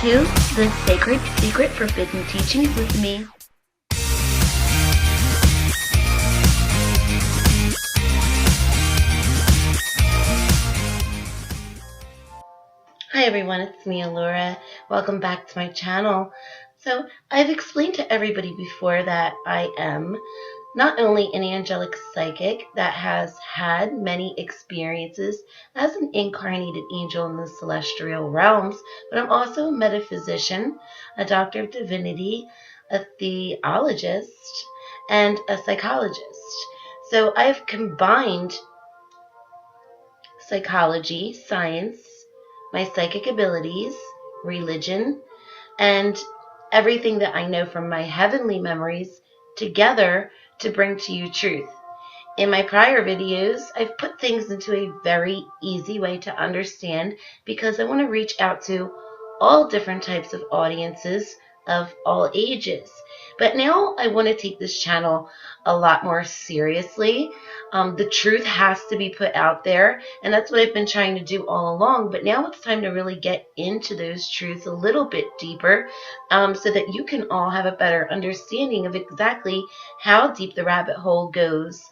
to the Sacred Secret Forbidden Teachings with me. Hi everyone, it's me, Alura. Welcome back to my channel. So I've explained to everybody before that I am not only an angelic psychic that has had many experiences as an incarnated angel in the celestial realms, but I'm also a metaphysician, a doctor of divinity, a theologist, and a psychologist. So I've combined psychology, science, my psychic abilities, religion, and everything that I know from my heavenly memories together to bring to you truth. In my prior videos, I've put things into a very easy way to understand because I want to reach out to all different types of audiences of all ages. But now I want to take this channel a lot more seriously. The truth has to be put out there, and that's what I've been trying to do all along. But now it's time to really get into those truths a little bit deeper so that you can all have a better understanding of exactly how deep the rabbit hole goes.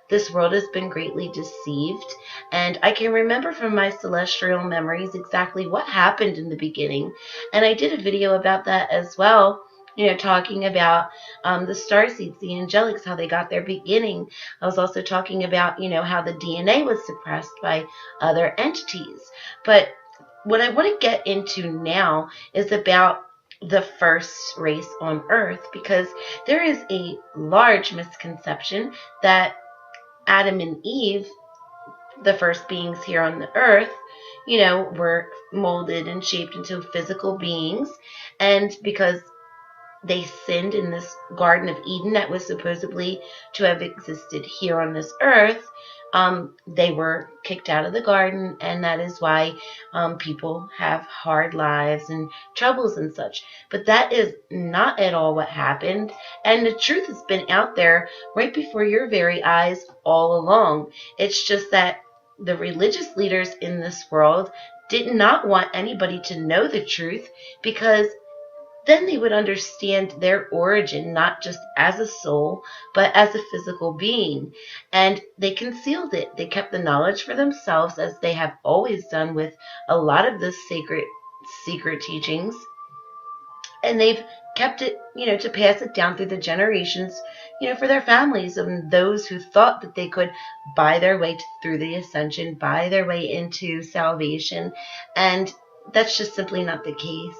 This world has been greatly deceived, and I can remember from my celestial memories exactly what happened in the beginning. And I did a video about that as well, talking about the starseeds, the angelics, how they got their beginning. I was also talking about, how the DNA was suppressed by other entities. But what I want to get into now is about the first race on Earth, because there is a large misconception that Adam and Eve, the first beings here on the earth, were molded and shaped into physical beings. And because they sinned in this Garden of Eden that was supposedly to have existed here on this earth, they were kicked out of the garden, and that is why people have hard lives and troubles and such. But that is not at all what happened, and the truth has been out there right before your very eyes all along. It's just that the religious leaders in this world did not want anybody to know the truth, because then they would understand their origin, not just as a soul, but as a physical being. And they concealed it. They kept the knowledge for themselves, as they have always done with a lot of the secret teachings. And they've kept it, to pass it down through the generations, for their families and those who thought that they could buy their way through the ascension, buy their way into salvation. And that's just simply not the case.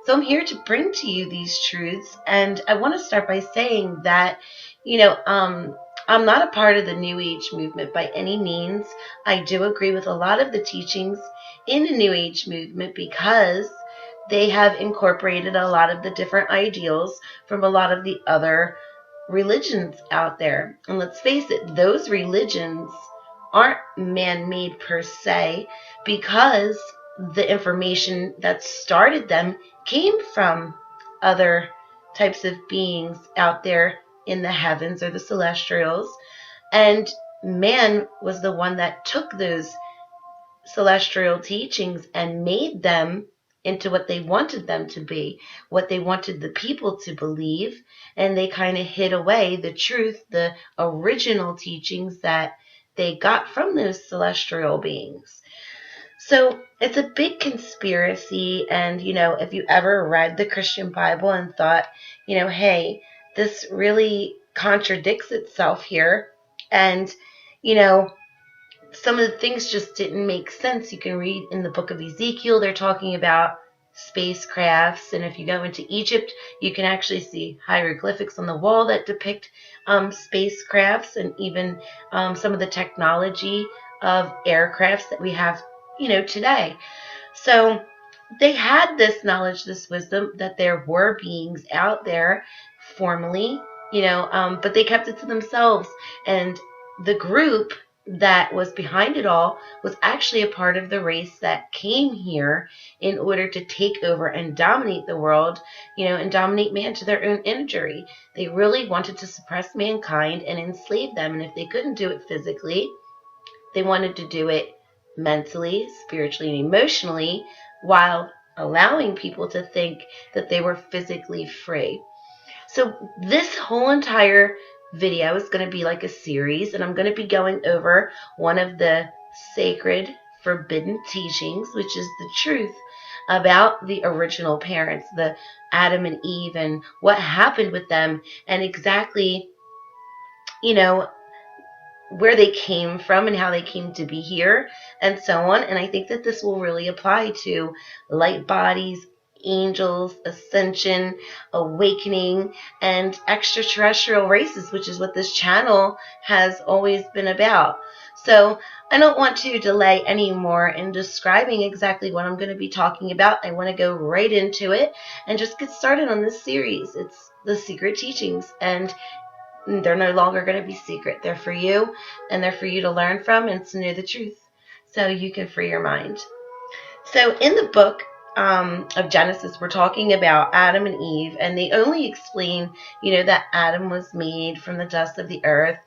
So I'm here to bring to you these truths, and I want to start by saying that, I'm not a part of the New Age movement by any means. I do agree with a lot of the teachings in the New Age movement because they have incorporated a lot of the different ideals from a lot of the other religions out there. And let's face it, those religions aren't man-made per se, because the information that started them came from other types of beings out there in the heavens or the celestials. And man was the one that took those celestial teachings and made them into what they wanted them to be, what they wanted the people to believe. And they kind of hid away the truth, the original teachings that they got from those celestial beings. So it's a big conspiracy, and, if you ever read the Christian Bible and thought, hey, this really contradicts itself here, and, some of the things just didn't make sense. You can read in the book of Ezekiel, they're talking about spacecrafts, and if you go into Egypt, you can actually see hieroglyphics on the wall that depict spacecrafts, and even some of the technology of aircrafts that we have today. So they had this knowledge, this wisdom, that there were beings out there formally, but they kept it to themselves. And the group that was behind it all was actually a part of the race that came here in order to take over and dominate the world, and dominate man to their own injury. They really wanted to suppress mankind and enslave them. And if they couldn't do it physically, they wanted to do it mentally, spiritually, and emotionally, while allowing people to think that they were physically free. So this whole entire video is going to be like a series, and I'm going to be going over one of the sacred forbidden teachings, which is the truth about the original parents, the Adam and Eve, and what happened with them, and exactly, where they came from and how they came to be here and so on. And I think that this will really apply to light bodies, angels, ascension, awakening, and extraterrestrial races, which is what this channel has always been about. So I don't want to delay anymore in describing exactly what I'm going to be talking about. I want to go right into it and just get started on this series. It's the secret teachings, and they're no longer going to be secret. They're for you, and they're for you to learn from and to know the truth so you can free your mind. So in the book of Genesis, we're talking about Adam and Eve, and they only explain, that Adam was made from the dust of the earth,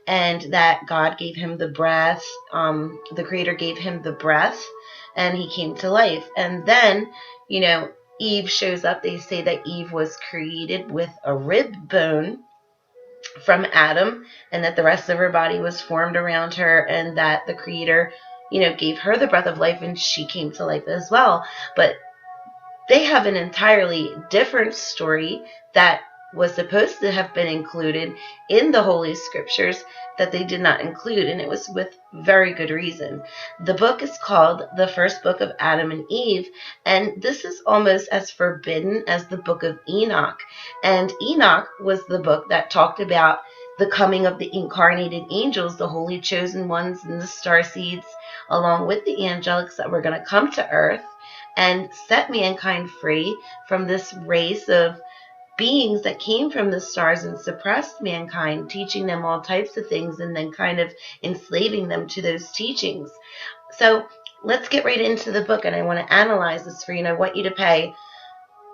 and that God gave him the breath, the Creator gave him the breath, and he came to life. And then, Eve shows up. They say that Eve was created with a rib bone from Adam, and that the rest of her body was formed around her, and that the Creator, gave her the breath of life, and she came to life as well. But they have an entirely different story that was supposed to have been included in the Holy Scriptures that they did not include, and it was with very good reason. The book is called The First Book of Adam and Eve, and this is almost as forbidden as the book of Enoch. And Enoch was the book that talked about the coming of the incarnated angels, the holy chosen ones, and the starseeds, along with the angelics that were going to come to earth and set mankind free from this race of beings that came from the stars and suppressed mankind, teaching them all types of things and then kind of enslaving them to those teachings. So let's get right into the book, and I want to analyze this for you, and I want you to pay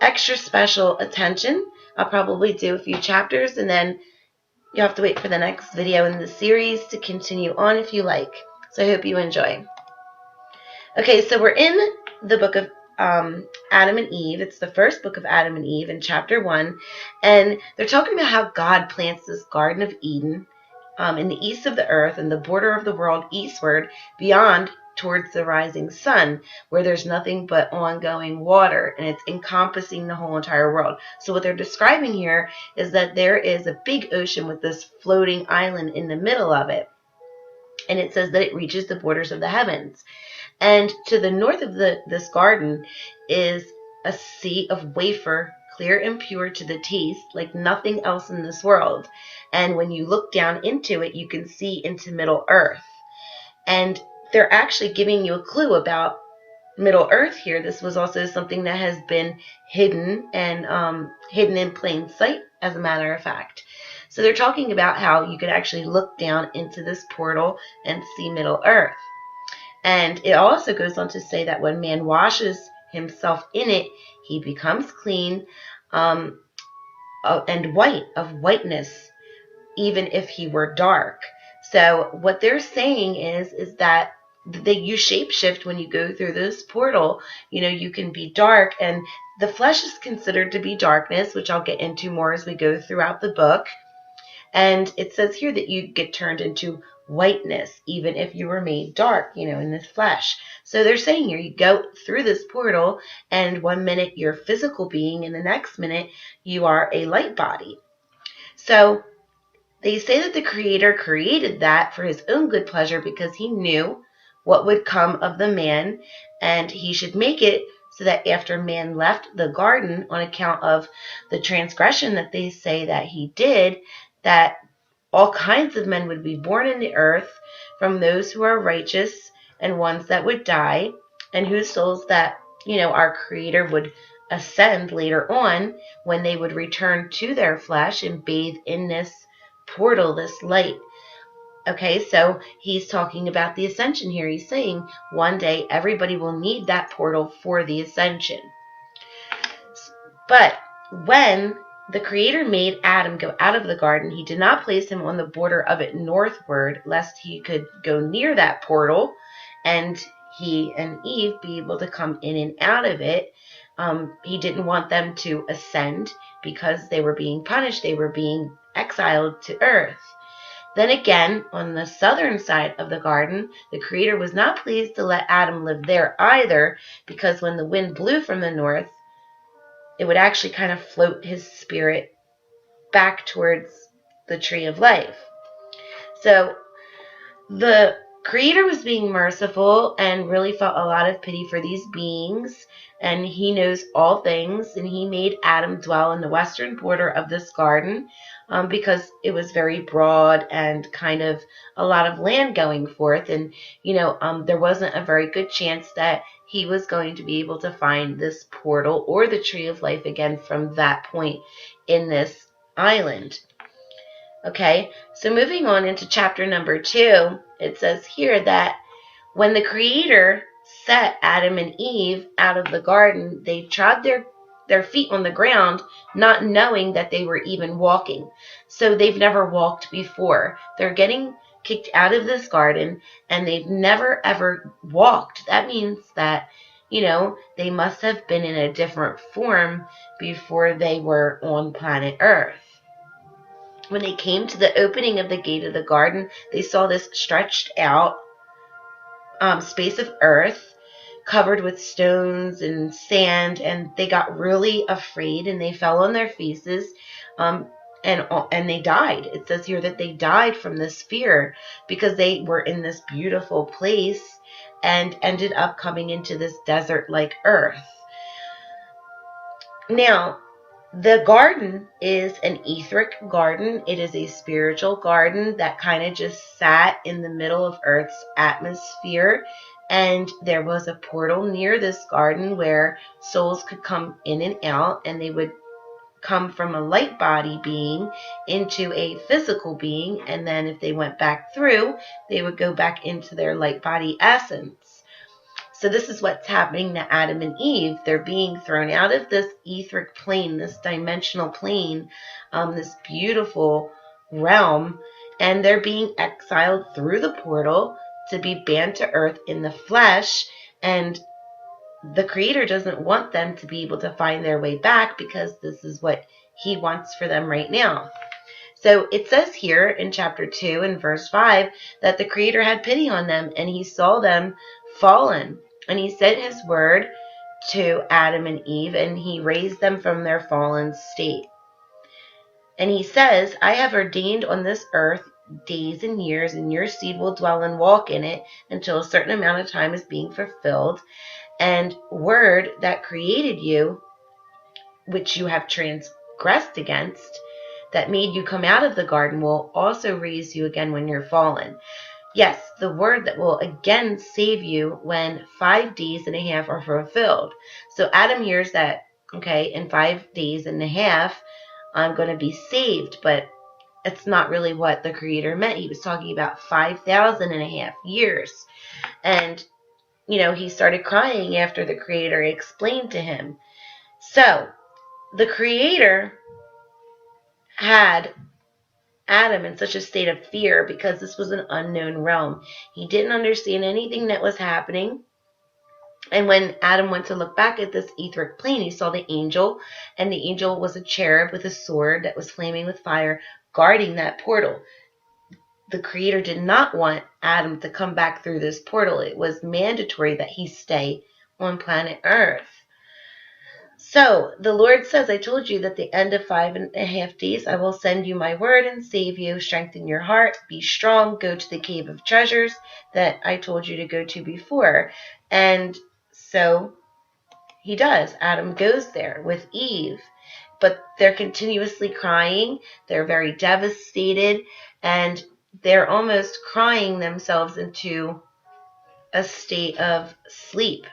extra special attention. I'll probably do a few chapters, and then you'll have to wait for the next video in the series to continue on if you like. So I hope you enjoy. Okay, so we're in the book of Adam and Eve. It's the first book of Adam and Eve in chapter 1. And they're talking about how God plants this Garden of Eden in the east of the earth and the border of the world eastward beyond towards the rising sun, where there's nothing but ongoing water, and it's encompassing the whole entire world. So what they're describing here is that there is a big ocean with this floating island in the middle of it. And it says that it reaches the borders of the heavens. And to the north of this garden is a sea of wafer, clear and pure to the taste, like nothing else in this world. And when you look down into it, you can see into Middle Earth. And they're actually giving you a clue about Middle Earth here. This was also something that has been hidden and hidden in plain sight, as a matter of fact. So they're talking about how you could actually look down into this portal and see Middle Earth. And it also goes on to say that when man washes himself in it, he becomes clean and white, of whiteness, even if he were dark. So what they're saying is that you shapeshift when you go through this portal. You can be dark, and the flesh is considered to be darkness, which I'll get into more as we go throughout the book. And it says here that you get turned into whiteness, even if you were made dark, in this flesh. So they're saying here, you go through this portal, and 1 minute you're a physical being, and the next minute you are a light body. So they say that the Creator created that for his own good pleasure, because he knew what would come of the man, and he should make it so that after man left the garden on account of the transgression that they say that he did, that all kinds of men would be born in the earth, from those who are righteous and ones that would die, and whose souls that, our Creator would ascend later on, when they would return to their flesh and bathe in this portal, this light. Okay, so he's talking about the ascension here. He's saying one day everybody will need that portal for the ascension. But when the Creator made Adam go out of the garden, he did not place him on the border of it northward, lest he could go near that portal and he and Eve be able to come in and out of it. He didn't want them to ascend because they were being punished. They were being exiled to earth. Then again, on the southern side of the garden, the Creator was not pleased to let Adam live there either, because when the wind blew from the north, it would actually kind of float his spirit back towards the tree of life. So the Creator was being merciful and really felt a lot of pity for these beings, and he knows all things, and he made Adam dwell in the western border of this garden because it was very broad and kind of a lot of land going forth, and there wasn't a very good chance that he was going to be able to find this portal or the tree of life again from that point in this island. Okay, so moving on into chapter number 2, it says here that when the Creator set Adam and Eve out of the garden, they trod their feet on the ground, not knowing that they were even walking. So they've never walked before. They're getting kicked out of this garden, and they've never ever walked. That means that, they must have been in a different form before they were on planet Earth. When they came to the opening of the gate of the garden, they saw this stretched out space of earth covered with stones and sand, and they got really afraid and they fell on their faces and they died. It says here that they died from this fear because they were in this beautiful place and ended up coming into this desert-like earth. Now, the garden is an etheric garden. It is a spiritual garden that kind of just sat in the middle of Earth's atmosphere. And there was a portal near this garden where souls could come in and out, and they would come from a light body being into a physical being. And then if they went back through, they would go back into their light body essence. So this is what's happening to Adam and Eve. They're being thrown out of this etheric plane, this dimensional plane, this beautiful realm, and they're being exiled through the portal to be banned to earth in the flesh. And the Creator doesn't want them to be able to find their way back because this is what He wants for them right now. So it says here in chapter 2 and verse 5 that the Creator had pity on them, and He saw them fallen. And He sent His word to Adam and Eve, and He raised them from their fallen state. And He says, I have ordained on this earth days and years, and your seed will dwell and walk in it until a certain amount of time is being fulfilled. And word that created you, which you have transgressed against, that made you come out of the garden, will also raise you again when you're fallen. Yes, the word that will again save you when 5 days and a half are fulfilled. So Adam hears that, okay, in 5 days and a half, I'm going to be saved. But it's not really what the Creator meant. He was talking about 5,000 and a half years. And, he started crying after the Creator explained to him. So the Creator had Adam in such a state of fear because this was an unknown realm. He didn't understand anything that was happening. And when Adam went to look back at this etheric plane, he saw the angel, and the angel was a cherub with a sword that was flaming with fire, guarding that portal. The Creator did not want Adam to come back through this portal. It was mandatory that he stay on planet Earth. So the Lord says, I told you that at the end of 5.5 days, I will send you my word and save you. Strengthen your heart. Be strong. Go to the cave of treasures that I told you to go to before. And so he does. Adam goes there with Eve. But they're continuously crying. They're very devastated. And they're almost crying themselves into a state of sleep.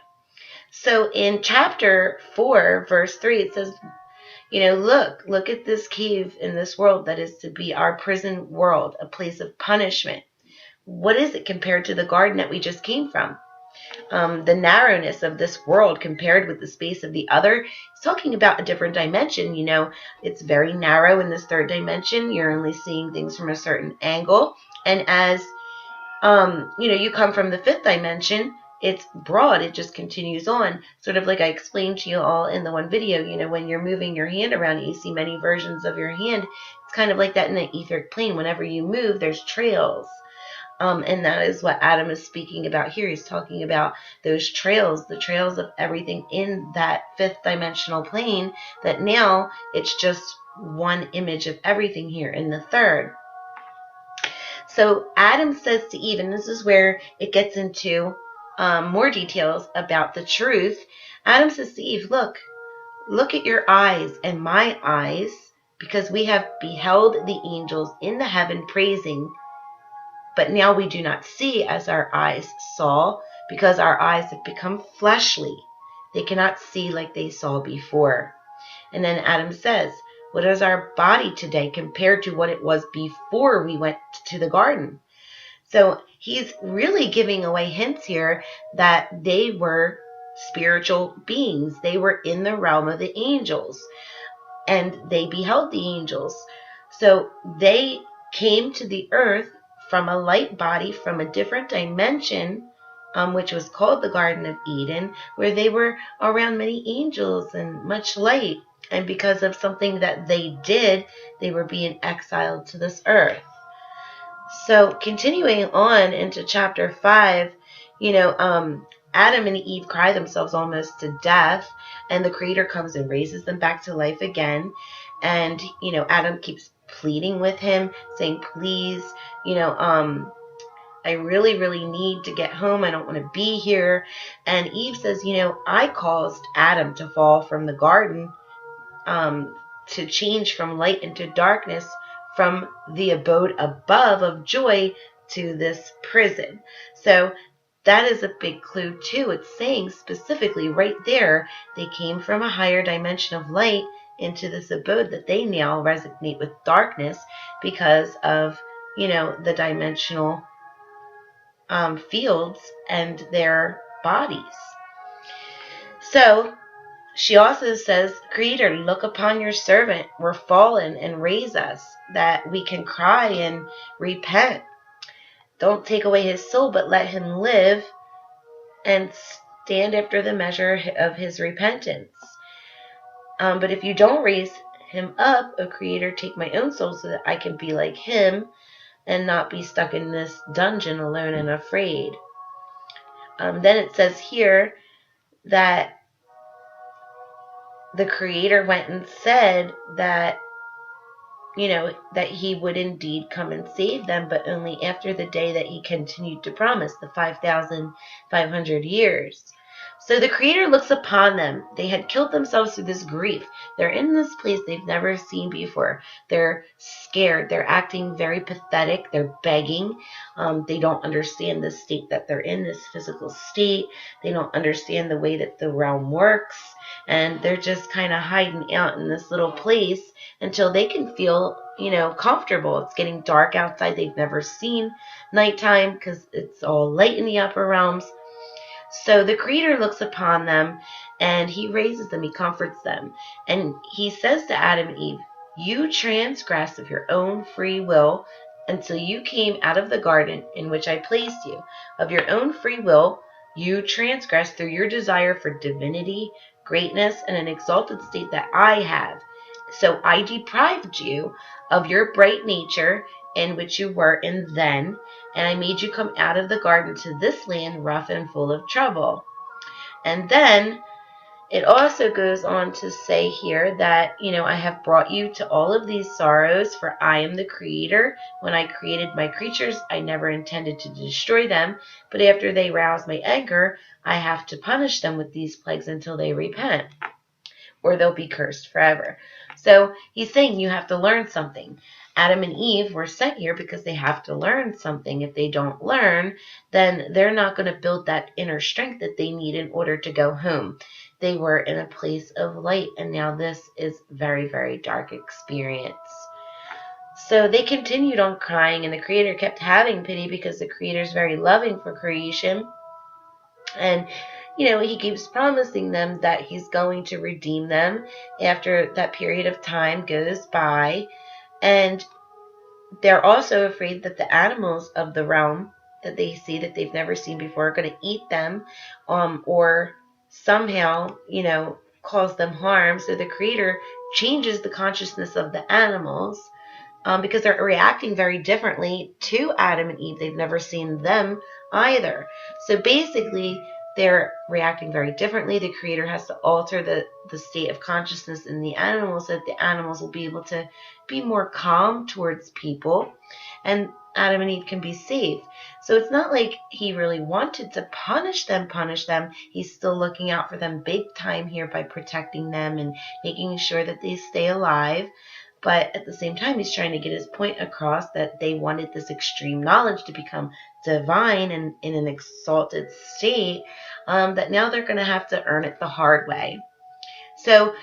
So in chapter 4, verse 3, it says, look at this cave in this world that is to be our prison world, a place of punishment. What is it compared to the garden that we just came from? The narrowness of this world compared with the space of the other. It's talking about a different dimension. It's very narrow in this third dimension. You're only seeing things from a certain angle. And as, you come from the fifth dimension, it's broad. It just continues on, sort of like I explained to you all in the one video. When you're moving your hand around, you see many versions of your hand. It's kind of like that in the etheric plane. Whenever you move, there's trails. And that is what Adam is speaking about here. He's talking about those trails, the trails of everything in that fifth dimensional plane, that now it's just one image of everything here in the third. So Adam says to Eve, and this is where it gets into more details about the truth. Adam says to Eve, look at your eyes and my eyes, because we have beheld the angels in the heaven praising, but now we do not see as our eyes saw, because our eyes have become fleshly. They cannot see like they saw before. And then Adam says, what is our body today compared to what it was before we went to the garden? So he's really giving away hints here that they were spiritual beings. They were in the realm of the angels, and they beheld the angels. So they came to the earth from a light body, from a different dimension, which was called the Garden of Eden, where they were around many angels and much light. And because of something that they did, they were being exiled to this earth. So continuing on into chapter 5, Adam and Eve cry themselves almost to death, and the Creator comes and raises them back to life again. And, Adam keeps pleading with him, saying, please, I really, really need to get home. I don't want to be here. And Eve says, I caused Adam to fall from the garden, to change from light into darkness, from the abode above of joy to this prison. So that is a big clue too. It's saying specifically right there, they came from a higher dimension of light into this abode that they now resonate with darkness because of, the dimensional fields and their bodies. So she also says, Creator, look upon your servant. We're fallen, and raise us that we can cry and repent. Don't take away his soul, but let him live and stand after the measure of his repentance. But if you don't raise him up, O Creator, take my own soul so that I can be like him and not be stuck in this dungeon alone and afraid. Then it says here that the Creator went and said that, that he would indeed come and save them, but only after the day that he continued to promise, the 5,500 years. So the Creator looks upon them. They had killed themselves through this grief. They're in this place they've never seen before. They're scared. They're acting very pathetic. They're begging. They don't understand the state that they're in, this physical state. They don't understand the way that the realm works. And they're just kind of hiding out in this little place until they can feel, comfortable. It's getting dark outside. They've never seen nighttime because it's all light in the upper realms. So the Creator looks upon them and he raises them, he comforts them. And he says to Adam and Eve, you transgressed of your own free will until you came out of the garden in which I placed you. Of your own free will, you transgressed through your desire for divinity, greatness, and an exalted state that I have. So I deprived you of your bright nature in which you were in then, and I made you come out of the garden to this land rough and full of trouble. And then it also goes on to say here that, I have brought you to all of these sorrows, for I am the Creator. When I created my creatures, I never intended to destroy them, but after they rouse my anger, I have to punish them with these plagues until they repent, or they'll be cursed forever. So he's saying you have to learn something. Adam and Eve were sent here because they have to learn something. If they don't learn, then they're not going to build that inner strength that they need in order to go home. They were in a place of light, and now this is very, very dark experience. So they continued on crying, and the Creator kept having pity because the Creator is very loving for creation. And he keeps promising them that he's going to redeem them after that period of time goes by. And they're also afraid that the animals of the realm that they see that they've never seen before are going to eat them, or somehow, cause them harm. So the Creator changes the consciousness of the animals, because they're reacting very differently to Adam and Eve. They've never seen them either. So basically, they're reacting very differently. The Creator has to alter the state of consciousness in the animals so that the animals will be able to be more calm towards people, and Adam and Eve can be saved. So it's not like he really wanted to punish them. He's still looking out for them big time here by protecting them and making sure that they stay alive. But at the same time, he's trying to get his point across that they wanted this extreme knowledge to become divine and in an exalted state, that now they're going to have to earn it the hard way. So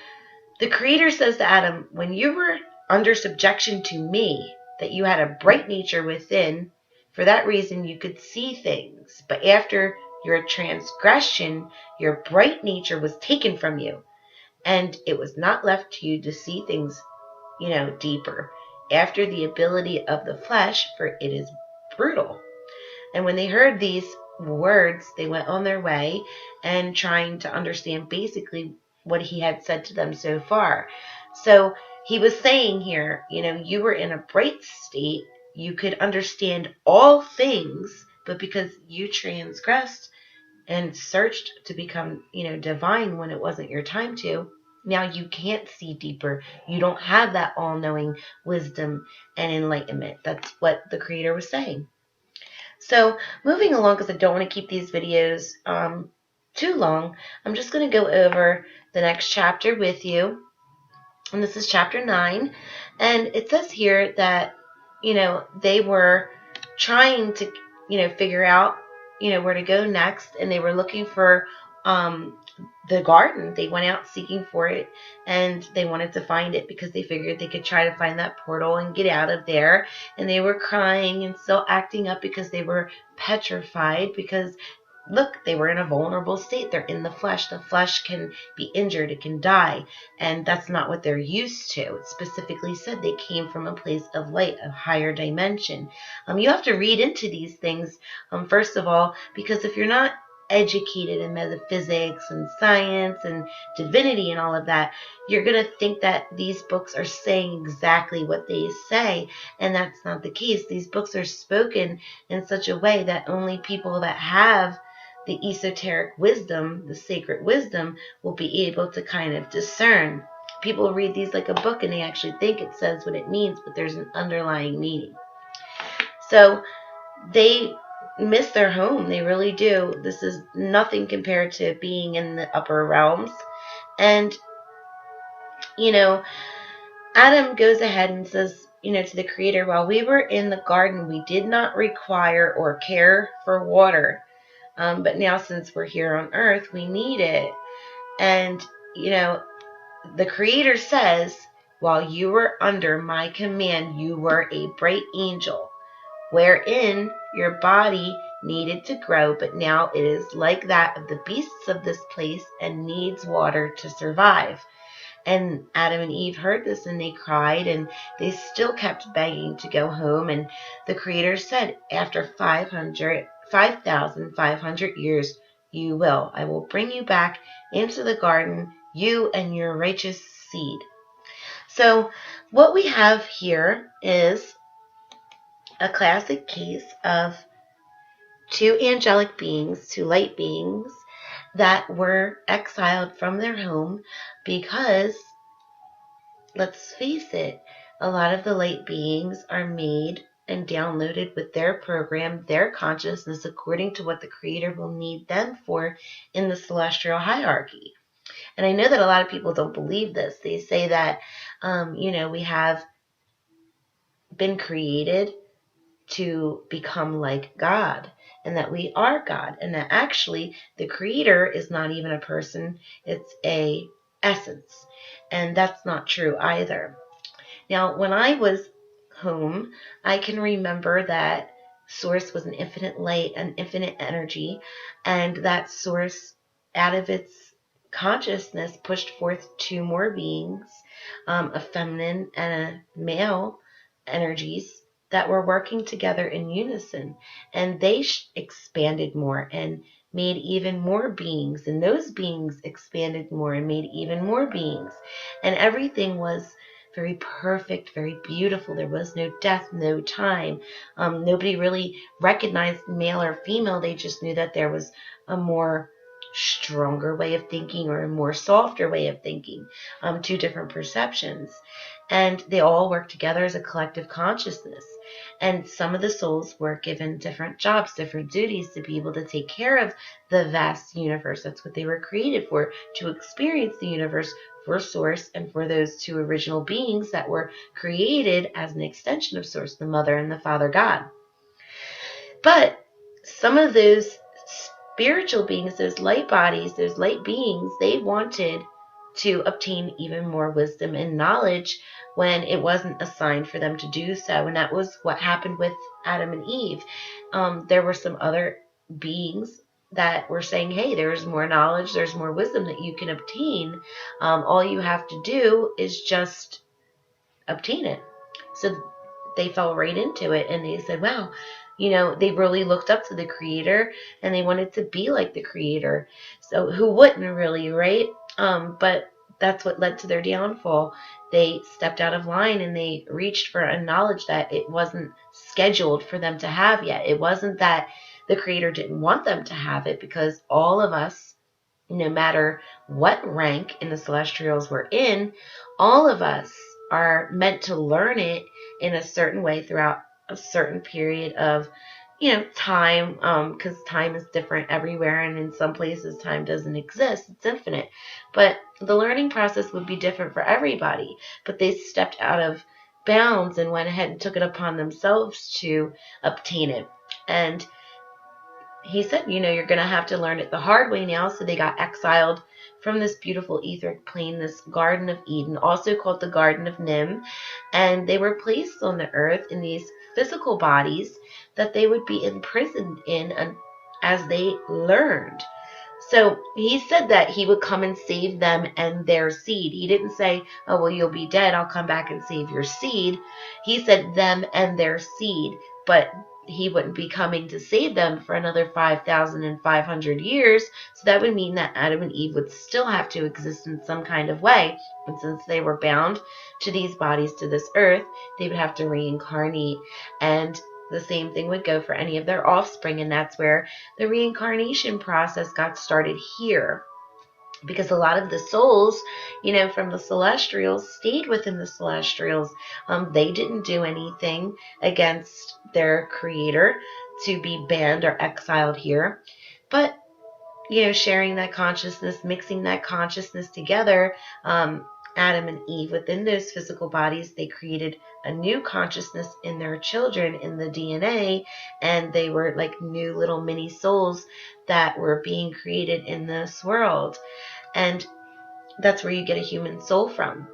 the Creator says to Adam, when you were under subjection to me, that you had a bright nature within. For that reason, you could see things. But after your transgression, your bright nature was taken from you, and it was not left to you to see things deeper, after the ability of the flesh, for it is brutal. And when they heard these words, they went on their way and trying to understand basically what he had said to them so far. So he was saying here, you were in a bright state, you could understand all things, but because you transgressed and searched to become, divine when it wasn't your time to, now you can't see deeper. You don't have that all-knowing wisdom and enlightenment. That's what the Creator was saying. So moving along, because I don't want to keep these videos too long, I'm just going to go over the next chapter with you. And this is chapter 9. And it says here that, they were trying to, figure out, where to go next. And they were looking for the garden. They went out seeking for it, and they wanted to find it because they figured they could try to find that portal and get out of there. And they were crying and still acting up because they were petrified, because look, they were in a vulnerable state. They're in the flesh. The flesh can be injured. It can die. And that's not what they're used to. It specifically said they came from a place of light, a higher dimension. You have to read into these things, first of all, because if you're not educated in metaphysics and science and divinity and all of that, you're going to think that these books are saying exactly what they say, and that's not the case. These books are spoken in such a way that only people that have the esoteric wisdom, the sacred wisdom, will be able to kind of discern. People read these like a book and they actually think it says what it means, but there's an underlying meaning. So they miss their home. They really do. This is nothing compared to being in the upper realms. And, Adam goes ahead and says, to the Creator, while we were in the garden, we did not require or care for water. But now since we're here on earth, we need it. And, the Creator says, while you were under my command, you were a bright angel, wherein your body needed to grow, but now it is like that of the beasts of this place and needs water to survive. And Adam and Eve heard this and they cried, and they still kept begging to go home. And the Creator said, after 5,500 years, I will bring you back into the garden, you and your righteous seed. So what we have here is a classic case of two angelic beings, two light beings, that were exiled from their home because, let's face it, a lot of the light beings are made and downloaded with their program, their consciousness, according to what the Creator will need them for in the celestial hierarchy. And I know that a lot of people don't believe this. They say that, we have been created to become like God, and that we are God, and that actually the Creator is not even a person, it's a essence. And that's not true either. Now, when I was home, I can remember that Source was an infinite light, an infinite energy, and that Source, out of its consciousness, pushed forth two more beings, a feminine and a male energies, that were working together in unison, and they expanded more and made even more beings, and those beings expanded more and made even more beings, and everything was very perfect, very beautiful. There was no death, no time. Nobody really recognized male or female. They just knew that there was a more stronger way of thinking or a more softer way of thinking, two different perceptions. And they all work together as a collective consciousness. And some of the souls were given different jobs, different duties to be able to take care of the vast universe. That's what they were created for, to experience the universe for Source and for those two original beings that were created as an extension of Source, the Mother and the Father God. But some of those spiritual beings, those light bodies, those light beings, they wanted to obtain even more wisdom and knowledge when it wasn't assigned for them to do so. And that was what happened with Adam and Eve. There were some other beings that were saying, hey, there's more knowledge, there's more wisdom that you can obtain. All you have to do is just obtain it. So they fell right into it, and they said, wow, they really looked up to the Creator, and they wanted to be like the Creator. So who wouldn't really, right? But that's what led to their downfall. They stepped out of line, and they reached for a knowledge that it wasn't scheduled for them to have yet. It wasn't that the Creator didn't want them to have it, because all of us, no matter what rank in the celestials we're in, all of us are meant to learn it in a certain way throughout a certain period of time, because time is different everywhere, and in some places time doesn't exist. It's infinite. But the learning process would be different for everybody. But they stepped out of bounds and went ahead and took it upon themselves to obtain it. And he said, you're going to have to learn it the hard way now. So they got exiled from this beautiful etheric plane, this Garden of Eden, also called the Garden of Nim. And they were placed on the earth in these physical bodies that they would be imprisoned in as they learned. So he said that he would come and save them and their seed. He didn't say, oh, well, you'll be dead, I'll come back and save your seed. He said them and their seed. But he wouldn't be coming to save them for another 5,500 years. So that would mean that Adam and Eve would still have to exist in some kind of way. And since they were bound to these bodies, to this earth, they would have to reincarnate. And the same thing would go for any of their offspring. And that's where the reincarnation process got started here. Because a lot of the souls, from the celestials stayed within the celestials. They didn't do anything against their Creator to be banned or exiled here. But, sharing that consciousness, mixing that consciousness together, Adam and Eve within those physical bodies, they created a new consciousness in their children in the DNA, and they were like new little mini souls that were being created in this world. And that's where you get a human soul from.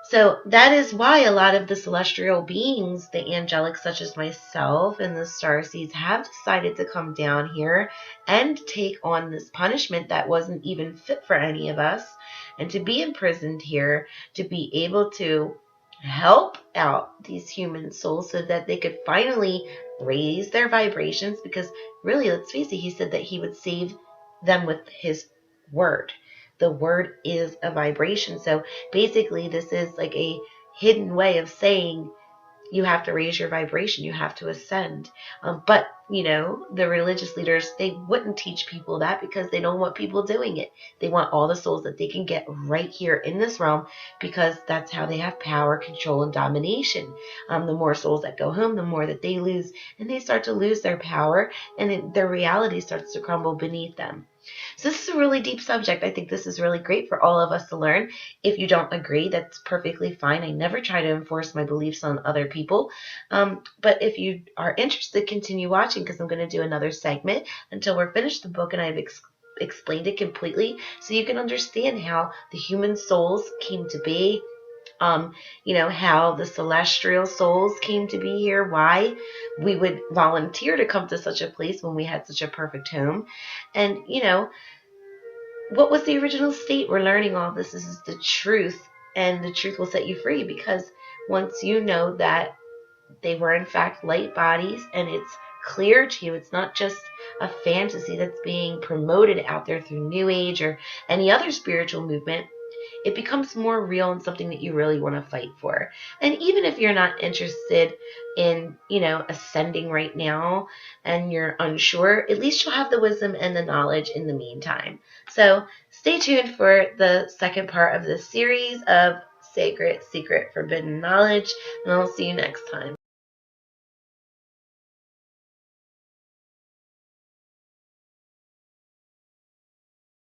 So that is why a lot of the celestial beings, the angelics such as myself and the starseeds, have decided to come down here and take on this punishment that wasn't even fit for any of us, and to be imprisoned here, to be able to help out these human souls so that they could finally raise their vibrations. Because really, let's face it, he said that he would save them with his word. The word is a vibration. So basically, this is like a hidden way of saying you have to raise your vibration, you have to ascend. But, the religious leaders, they wouldn't teach people that because they don't want people doing it. They want all the souls that they can get right here in this realm, because that's how they have power, control, and domination. The more souls that go home, the more that they lose, and they start to lose their power, and their reality starts to crumble beneath them. So this is a really deep subject. I think this is really great for all of us to learn. If you don't agree, that's perfectly fine. I never try to enforce my beliefs on other people. But if you are interested, continue watching, because I'm going to do another segment until we're finished the book and I've explained it completely, so you can understand how the human souls came to be, how the celestial souls came to be here, why we would volunteer to come to such a place when we had such a perfect home. And, what was the original state? We're learning all this. This is the truth, and the truth will set you free, because once you know that they were in fact light bodies, and it's clear to you. It's not just a fantasy that's being promoted out there through New Age or any other spiritual movement. It becomes more real and something that you really want to fight for. And even if you're not interested in, ascending right now and you're unsure, at least you'll have the wisdom and the knowledge in the meantime. So stay tuned for the second part of this series of Sacred, Secret, Forbidden Knowledge, and I'll see you next time.